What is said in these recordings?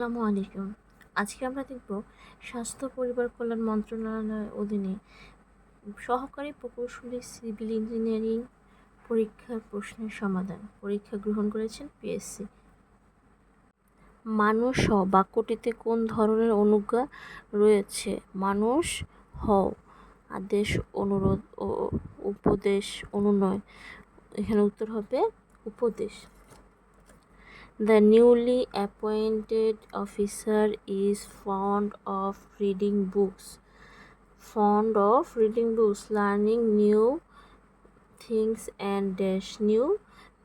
আসসালামু আলাইকুম। আজকে আমরা দেখব স্বাস্থ্য পরিবার কল্যাণ মন্ত্রণালয়ের অধীনে সহকারী প্রকৌশলী সিভিল ইঞ্জিনিয়ারিং পরীক্ষার প্রশ্নের সমাধান। পরীক্ষা গ্রহণ করেছেন পিএসসি। মানুষ হও বাক্যটিতে কোন ধরনের অনুজ্ঞা রয়েছে? মানুষ হও আদেশ, অনুরোধ ও উপদেশ, অনুনয়। এখানে উত্তর হবে উপদেশ। The newly appointed officer is fond of reading books, learning new things and new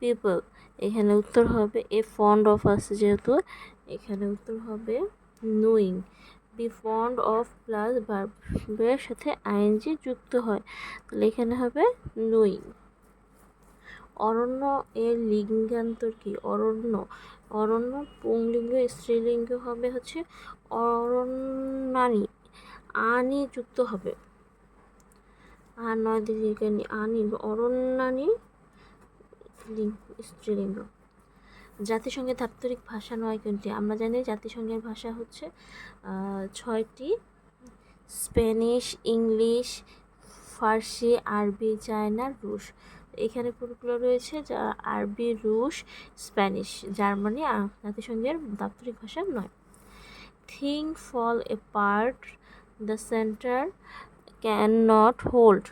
people. এখানে উত্তর হবে ফন্ড অফ আছে যেহেতু এখানে উত্তর হবে নোয়িং। বি ফন্ড অফ প্লাস ভার্বের সাথে আইএনজি যুক্ত হয়, তাহলে এখানে হবে নোয়িং। অরণ্য এর লিঙ্গান্তর কি? অরণ্য পুংলিঙ্গ, স্ত্রীলিঙ্গ হবে হচ্ছে অরণ্যানি, আনি যুক্ত হবে, আর নয় দীর্ঘিকানি আনি, অরণ্যানি স্ত্রীলিঙ্গ। জাতিসংঘের দাপ্তরিক ভাষা নয় কোনটি? আমরা জানি জাতিসংঘের ভাষা হচ্ছে 6টি: স্প্যানিশ, ইংলিশ, ফার্সি, আরবি, চায়না, রুশ। এখানে কোনগুলো রয়েছে? যা আরবি, রুশ, স্প্যানিশ, জার্মানি জাতিসংঘের দাপ্তরিক ভাষা নয়। Thing fall apart, the center can not hold.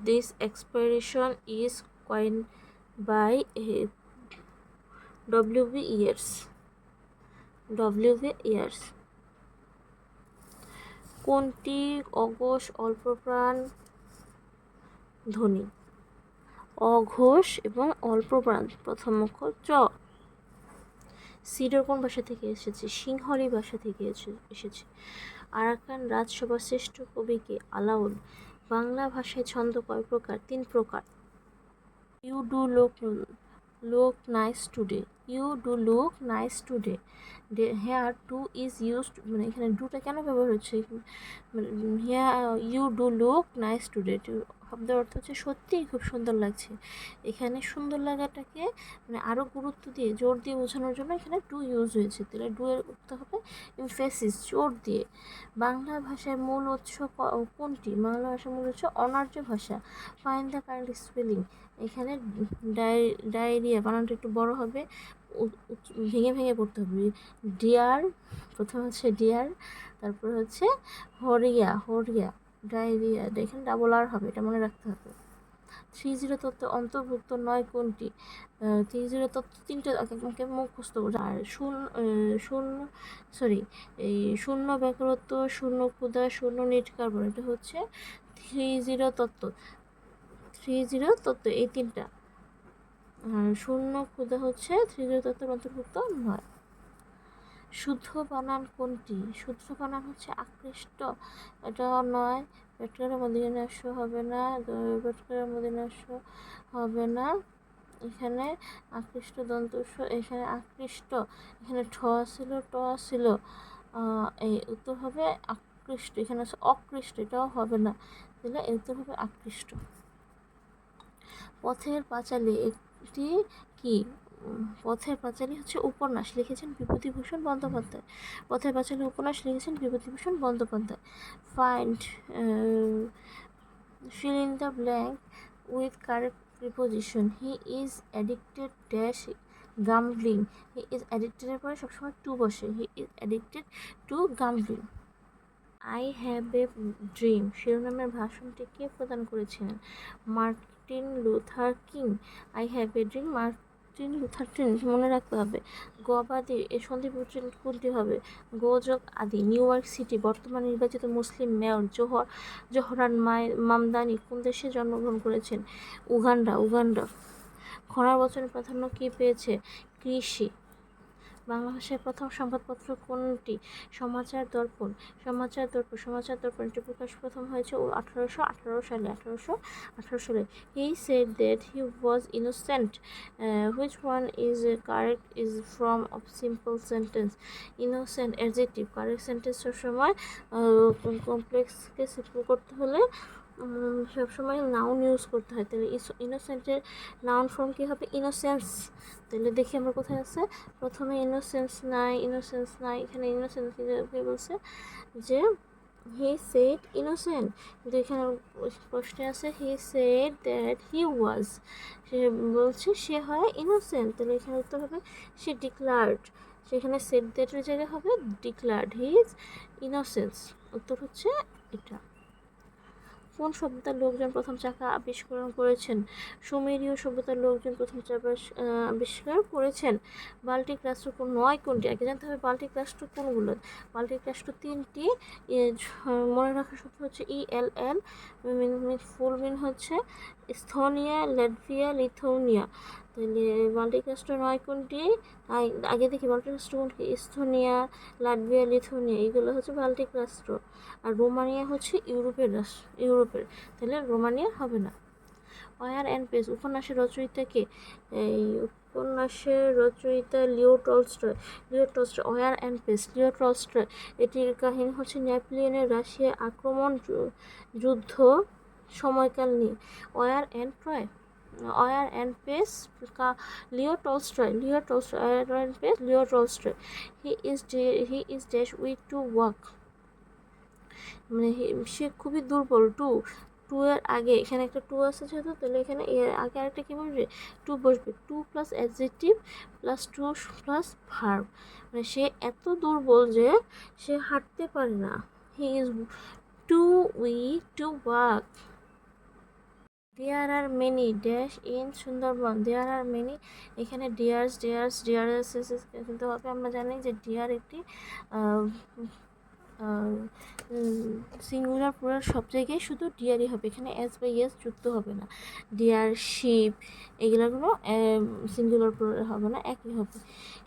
This expression is coined by W.B. Yeats. কোনটি অঘোষ অল্পপ্রাণ ধ্বনি? অঘোষ এবং অল্পপ্রাণ। প্রথম অক্ষর চ। সিডর কোন ভাষা থেকে এসেছে? সিংহলি ভাষা থেকে এসেছে। আরাকান রাজসভার শ্রেষ্ঠ কবি কে? আলাউল। বাংলা ভাষায় ছন্দ কয় প্রকার? 3 প্রকার। You do look nice today. You do look nice today. Here to is used, মানে এখানে ডুটা কেন ব্যবহার হচ্ছে? here you do look nice today শব্দের অর্থ হচ্ছে সত্যিই খুব সুন্দর লাগছে। এখানে সুন্দর লাগাটাকে মানে আরও গুরুত্ব দিয়ে জোর দিয়ে বোঝানোর জন্য এখানে ডু ইউজ হয়েছে, তাহলে ডু এর উত্তর হবে এমফেসিস, জোর দিয়ে। বাংলা ভাষায় মূল উৎস কোনটি? বাংলা ভাষার মূল উৎস অনার্য ভাষা। Find the correct spelling. এখানে ডায়রিয়া বানানটা একটু বড় হবে, ভেঙে ভেঙে পড়তে হবে। ডিয়ার, প্রথম হচ্ছে ডিয়ার, তারপর হচ্ছে হরিয়া, ডায়রিয়া, এখানে ডাবল আর হবে, এটা মনে রাখতে হবে। 3-0 তত্ত্ব অন্তর্ভুক্ত নয় কোনটি? 3-0 তত্ত্ব 3টে আমাকে মুখস্থ করতে। আর শূন্য বেকারত্ব, শূন্য ক্ষুধা, শূন্য নিট কার্বন, এটা হচ্ছে 3-0 তত্ত্ব। 3-0 তত্ত্ব এই 3টা। আর শূন্য ক্ষুধা হচ্ছে 3-0 তত্ত্বের অন্তর্ভুক্ত নয়। শুদ্ধ বানান কোনটি? শুদ্ধ বানান হচ্ছে আকৃষ্ট, এটা নয়। পেটকারের মদিনাস্য হবে না, পেটকারের মদিনাস্য হবে না। এখানে আকৃষ্ট দন্তস্য, এখানে আকৃষ্ট, এখানে ঠ ছিল, ট ছিল, এই উত্তর হবে আকৃষ্ট। এখানে আছে অকৃষ্ট, এটাও হবে না, তাহলে এই উত্তর হবে আকৃষ্ট। পথের পাঁচালী একটি কি? পথের পাঁচালী হচ্ছে উপন্যাস, লিখেছেন বিভূতিভূষণ বন্দ্যোপাধ্যায়। পথের পাঁচালী উপন্যাস লিখেছেন Bibhutibhushan Bandyopadhyay. fill in the blank with correct preposition. He is addicted dash gambling. He is addicted এর পরে সবসময় টু বসে। He is addicted to gambling. I have a dream শিরোনামের ভাষণটি কে প্রদান করেছিলেন? Martin Luther king. I have a dream, Martin Luther king, মনে রাখতে হবে। গবাদি এর সন্ধি কোনটি হবে? গোযোগ আদি। নিউ ইয়র্ক সিটি বর্তমান নির্বাচিত মুসলিম মেয়র জোহরান মামদানি কোন দেশে জন্মগ্রহণ করেছেন? উগান্ডা। খরার বচনে প্রাধান্য কি পেয়েছে? কৃষি। বাংলা ভাষায় প্রথম সংবাদপত্র কোনটি? সমাচার দর্পণ। এটি প্রকাশ প্রথম হয়েছে 1818 সালে। He said that he was innocent. Which one is correct is from of simple sentence. Innocent adjective, correct sentence সবসময় কমপ্লেক্সকে সিম্পল করতে হলে সবসময় নাউন ইউজ করতে হয়। তাহলে ইনোসেন্টের নাউন ফর্ম কী হবে? ইনোসেন্স। তাহলে দেখি আমরা কোথায় আছে। প্রথমে ইনোসেন্স নাই, এখানে ইনোসেন্স কী বলছে যে হি সেড ইনোসেন্ট, কিন্তু এখানে প্রশ্নে আছে হি সেড দ্যাট হি ওয়াজ, সে বলছে সে হয় ইনোসেন্ট। তাহলে এখানে উত্তর হবে সে ডিক্লার্ড, সেখানে সেড দ্যাটের জায়গায় হবে ডিক্লার্ড হি ইজ ইনোসেন্স। উত্তর হচ্ছে এটা। কোন সভ্যতার লোকজন প্রথম চাকা আবিষ্কার করেছেন? সুমেরীয় সভ্যতার লোকজন প্রথম চাকা আবিষ্কার করেছেন। বাল্টিক রাষ্ট্র নয় কোনটি? আগে জানতে হবে বাল্টিক রাষ্ট্র কোনগুলো। বাল্টিক রাষ্ট্র 3টি। মনে রাখার সূত্র হচ্ছে ELN, ফুল মিন হচ্ছে এস্তোনিয়া, ল্যাটভিয়া, লিথুয়ানিয়া। তাহলে বাল্টিক রাষ্ট্র নয় কোনটি? আগে দেখি বাল্টিক রাষ্ট্র কোনটি। এস্তোনিয়া, লাটভিয়া, লিথুয়ানিয়া, এগুলো হচ্ছে বাল্টিক রাষ্ট্র। আর রোমানিয়া হচ্ছে ইউরোপের, তাহলে রোমানিয়া হবে না। ওয়ার অ্যান্ড পেস উপন্যাসের রচয়িতা কে? এই উপন্যাসের রচয়িতা Leo Tolstoy. War and Peace, Leo Tolstoy. এটির কাহিনী হচ্ছে নেপোলিয়নের রাশিয়া আক্রমণ যুদ্ধ সময়কাল নিয়ে। War and Peace, Leo Tolstoy. War and Peace, Leo Tolstoy. He is dash weak to walk, মানে সে খুবই দুর্বল। টু এর আগে এখানে একটা টু আছে যেহেতু, তাহলে এখানে এর আগে আরেকটা কী বসবে? টু বসবে। Too plus adjective plus too plus verb, মানে সে এত দুর্বল যে সে হাঁটতে পারে না। He is too weak to walk. There are many dash in Sundarban. There are many, এখানে ডিয়ার্স কিন্তু হবে। আমরা জানি যে ডিয়ার একটি সিঙ্গুলার প্লুরাল, সব জায়গায় শুধু ডিয়ারই হবে, এখানে এস বা ইয়েস যুক্ত হবে না। ডিয়ার, শিপ, এগুলোগুলো সিঙ্গুলার প্লুরাল হবে না, একই হবে।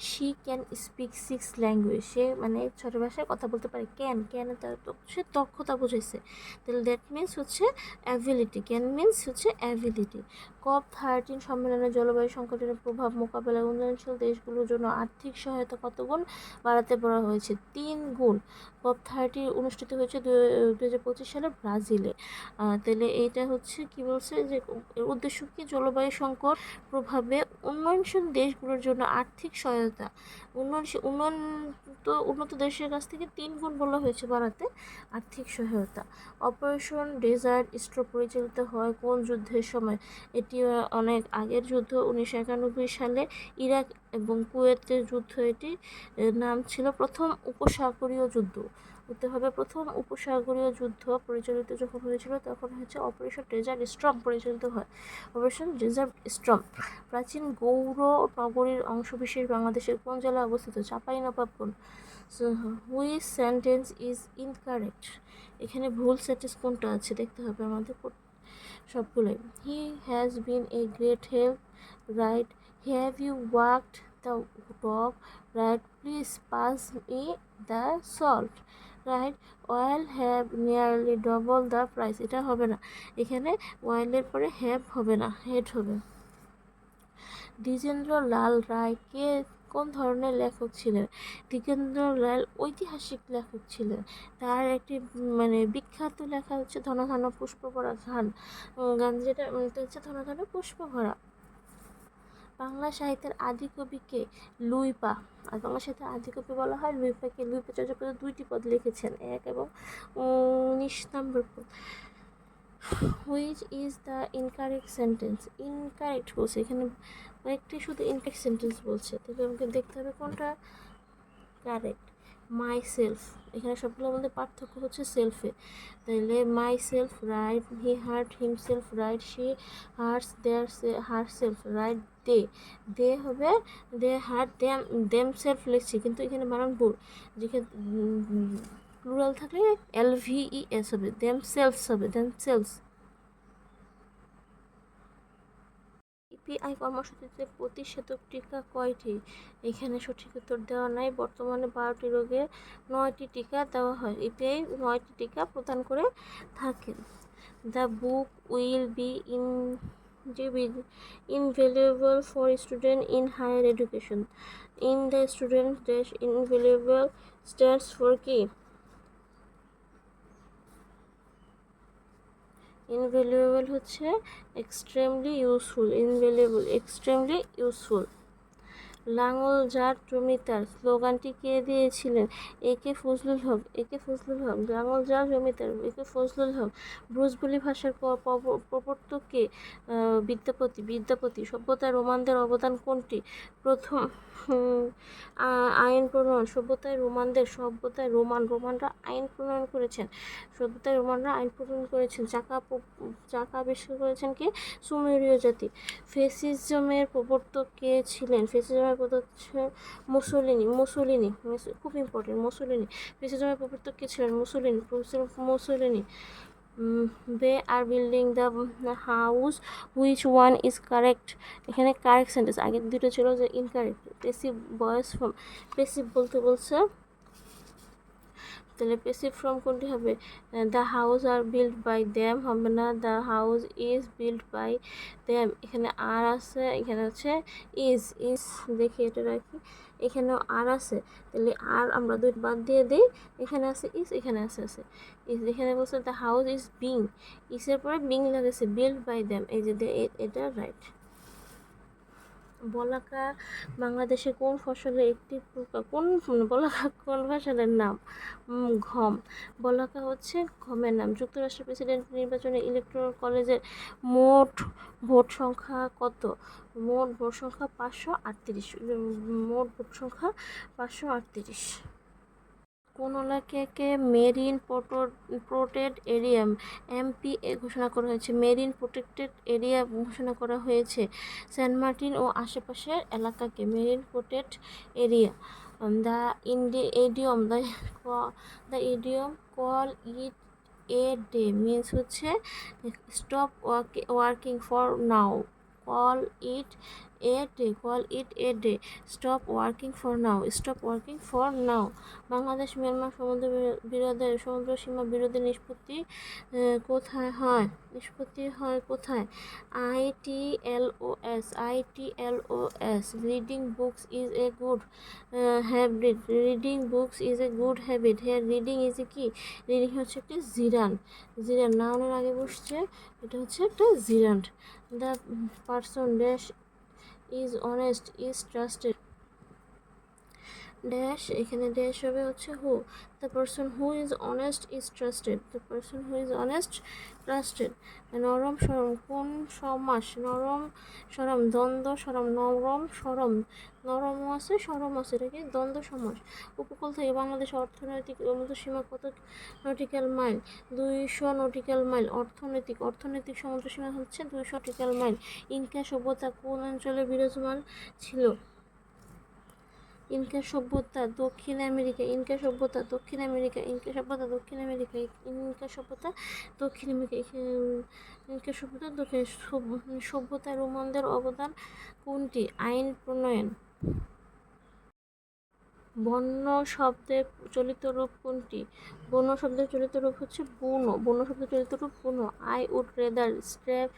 শি ক্যান স্পিক 6 ল্যাঙ্গুয়েজ, সে মানে 6টি ভাষায় কথা বলতে পারে। ক্যান সে দক্ষতা বোঝাইছে, তাহলে দ্যাট মিনস হচ্ছে অ্যাবিলিটি। ক্যান মিনস হচ্ছে অ্যাবিলিটি। COP13 সম্মেলনে জলবায়ু সংকটের প্রভাব মোকাবেলায় উন্নয়নশীল দেশগুলোর জন্য আর্থিক সহায়তা কত গুণ বাড়াতে বলা হয়েছে? 3 গুণ। COP30 অনুষ্ঠিত হয়েছে 2025 সালে ব্রাজিলে। তাহলে এইটা হচ্ছে কি বলছে যে এর উদ্দেশ্য কি? জলবায়ু সংকট প্রভাবে উন্নয়নশীল দেশগুলোর জন্য আর্থিক সহায়তা, উন্নত দেশের কাছ থেকে 3 গুণ বলা হয়েছে বাড়াতে আর্থিক সহায়তা। অপারেশন ডেজার্ট স্ট্রোক পরিচালিত হয় কোন যুদ্ধের সময়? এটি অনেক আগের যুদ্ধ, 1991 সালে ইরাক এবং কুয়েতের যুদ্ধ। এটি নাম ছিল প্রথম উপসাগরীয় যুদ্ধ। উত্তর হবে প্রথম উপসাগরীয় যুদ্ধ পরিচালিত যখন হয়েছিল তখন হচ্ছে অপারেশন ডেজার্ট স্টর্ম পরিচালিত হয়। Operation desert storm. প্রাচীন গৌড় নগরীর অংশবিশেষ বাংলাদেশের কোন জেলায় অবস্থিত? Chapainawabganj. Which sentence is incorrect? এখানে ভুল সেন্টেন্স কোনটা আছে দেখতে হবে আমাদের সবগুলোই। He has been a great help, right. Have you walked the talk, right. Please pass me the salt, right. Oil have nearly double the price, এটা হবে না, এখানে অয়েলের পরে হ্যাভ হবে না, হেড হবে। দ্বিজেন্দ্রলাল রায় কে কোন ধরনের লেখক ছিলেন? দ্বিজেন্দ্রলাল ঐতিহাসিক লেখক ছিলেন। তার একটি মানে বিখ্যাত লেখা হচ্ছে ধন ধন পুষ্প ভরা গান যেটা হচ্ছে ধন ধন পুষ্প ভরা। বাংলা সাহিত্যের আদি কবিকে? লুইপা। আর বাংলা সাহিত্যের আদি কবি বলা হয় লুইপাকে। লুইপা চর্যাপদ 2টি পদ লিখেছেন, 1 এবং 19 নম্বর পদ। Which is the incorrect sentence? Incorrect বলছে এখানে, কয়েকটি শুধু ইনকারেক্ট সেন্টেন্স বলছে, তাহলে আমাকে দেখতে হবে কোনটা কারেক্ট। মাই সেলফ, এখানে সবগুলোর মধ্যে পার্থক্য হচ্ছে সেলফে, তাহলে myself, right. He hurt himself, right. She hurts herself, right. They হবে দে হার্ট দেম সেলফ লিখছি, কিন্তু এখানে বানান ভুল, যেখানে প্লুরাল থাকলে LVES হবে, দেম সেলফস হবে, দেম সেলফস। ইপিআই কর্মসূচিতে প্রতিষেধক টিকা কয়টি? এখানে সঠিক উত্তর দেওয়া নাই। বর্তমানে 12টি রোগের 9টি টিকা দেওয়া হয়। ইপিআই 9টি টিকা প্রদান করে থাকেন। The book will be invaluable for student in higher education. In the student dash invaluable stands for কি? ইনভ্যালুয়েবল হচ্ছে extremely useful, invaluable extremely useful. লাঙল যার জমিদার স্লোগানটি কে দিয়েছিলেন? একে ফজলুল হক, একে ফজলুল হক। লাঙল যার জমিদার একে ফজলুল হক। ব্রজবুলি ভাষার প্রবর্তক কে? বিদ্যাপতি, বিদ্যাপতি। সভ্যতায় রোমানদের অবদান কোনটি? প্রথম আইন প্রণয়ন। সভ্যতায় রোমানরা আইন প্রণয়ন করেছেন। সভ্যতায় রোমানরা আইন প্রণয়ন করেছেন। চাকা আবিষ্কার করেছেন কে? সুমেরীয় জাতি। ফ্যাসিজমের প্রবর্তক কে ছিলেন? ফ্যাসিজমের প্রবর্তক মুসোলিনি, খুব ইম্পর্টেন্ট, মুসোলিনি। ফ্যাসিজমের প্রবর্তক কে ছিলেন? Mussolini. They are building the house, which one is correct? এখানে কারেক্ট সেন্টেন্স, আগের দুটো ছিল যে incorrect. Passive voice form, passive বলতে বলছে, তাহলে পেসিভ ফর্ম কোনটি হবে? The house are build by them হবে না, the house is build by them. এখানে আর আছে, এখানে হচ্ছে ইজ, দেখি এটা রাখি, এখানেও আর আছে, তাহলে আর আমরা দুই বাদ দিয়ে দিই, এখানে আছে ইজ, এখানে আছে ইজ। এখানে বলছে দ্য হাউস ইজ বিং, ইজের পরে বিং লাগেছে, বিল্ড বাই দ্যাম, এই যে এটা রাইট। বলাকা বাংলাদেশে কোন ফসলের একটি প্রকার? বলাকা কোন ফসলের নাম? গম। বলাকা হচ্ছে গমের নাম। যুক্তরাষ্ট্রের প্রেসিডেন্ট নির্বাচনে ইলেকটোরাল কলেজের মোট ভোট সংখ্যা কত? মোট ভোট সংখ্যা 538। মোট ভোট সংখ্যা 538। কোন এলাকাকে মেরিন প্রোটেক্টেড এরিয়া MPA ঘোষণা করা হয়েছে? মেরিন প্রোটেক্টেড এরিয়া ঘোষণা করা হয়েছে সেন্ট মার্টিন ও আশেপাশের এলাকাকে marine protected area. The idiom call it a day means হচ্ছে stop working for now. Call it a day, stop working for now. Bangladesh Myanmar সমুদ্র সীমা বিরোধের নিষ্পত্তি কোথায় হয়? ITLOS। Reading books is a good habit. Here reading is a কি? Reading হচ্ছে একটি জিরান, নাউনের আগে বসছে, এটা হচ্ছে একটা gerund. The person dash is honest is trusted, dash, এখানে ড্যাশ হবে হচ্ছে who. The person who is honest is trusted, নরম সরম কোন সমাস? নরম সরম, দ্বন্দ্ব সরম, নরম সরম, নরমও আছে সরম আছে, এটাকে দ্বন্দ্ব সমাস। উপকূল থেকে বাংলাদেশ অর্থনৈতিক সমুদ্রসীমা কত নটিক্যাল মাইল? 200 nautical mile. অর্থনৈতিক সমুদ্রসীমা হচ্ছে 200 নটিক্যাল মাইল। ইনকা সভ্যতা কোন অঞ্চলে বিরাজমান ছিল? ইনকা সভ্যতা দক্ষিণ আমেরিকা। সভ্যতায় রোমানদের অবদান কোনটি? আইন প্রণয়ন। বন্য শব্দের চলিত রূপ কোনটি? বন্য শব্দের চলিত রূপ হচ্ছে বুনো। I would rather strap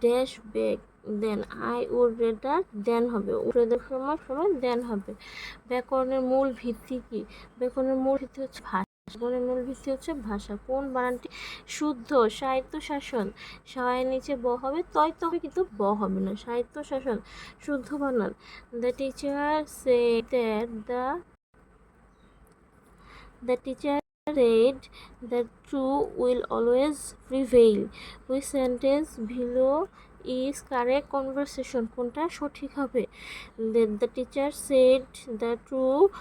dash back than, I would rather than হবে, সময় দেন হবে। ব্যাকরণের মূল ভিত্তি কি? ব্যাকরণের মূল ভিত্তি হচ্ছে ভাষা। কোন বানানটি শুদ্ধ? সাহিত্য শাসন। সয়ের নিচে ব হবে, তয় তো হবে কিন্তু ব হবে না। সাহিত্য শাসন শুদ্ধ বানান। The teacher said that truth will always prevail. Which sentence below is correct conversation? কোনটা সঠিক হবে? The teacher said the truth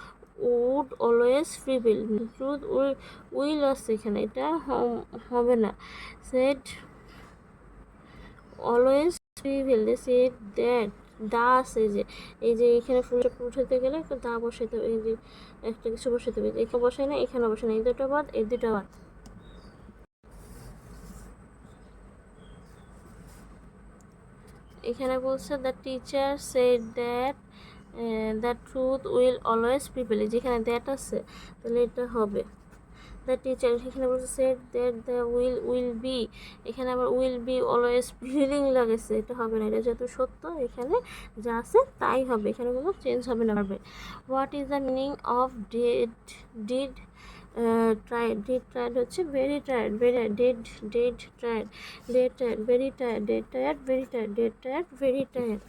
would always prevail. Truth will আছে এখানে, এটা হবে না। said always prevail, they said that দা আছে, এই যে এখানে ফুলটা উঠাতে গেলে দা বসাইতে হবে, এই যে একটা কিছু বসাইতে হবে, এখানে বসাই না, এখানে বসাই না, এই দুটো বাদ, এই দুটো বাদ। এখানে বলছে the teacher said that the truth will always prevail, যেখানে দ্যাট আছে তাহলে এটা হবে। দ্য টিচার, এখানে বলছে said that the will be, এখানে আবার উইল বি অলওয়েজ প্রিভেলিং লাগেছে, এটা হবে না, এটা যেহেতু সত্য এখানে যা আছে তাই হবে, এখানে কোনো চেঞ্জ হবে না। What is the meaning of dead tired, dead tired হচ্ছে very tired, very dead, dead tired, dead tired, very tired, dead tired, very tired, dead tired, very tired.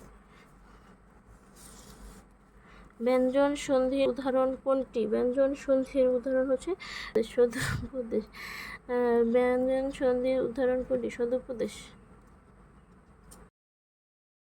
ব্যঞ্জন সন্ধির উদাহরণ কোনটি? ব্যঞ্জন সন্ধির উদাহরণ হচ্ছে সদুপদেশ। ব্যঞ্জন সন্ধির উদাহরণ কোনটি? সদুপদেশ।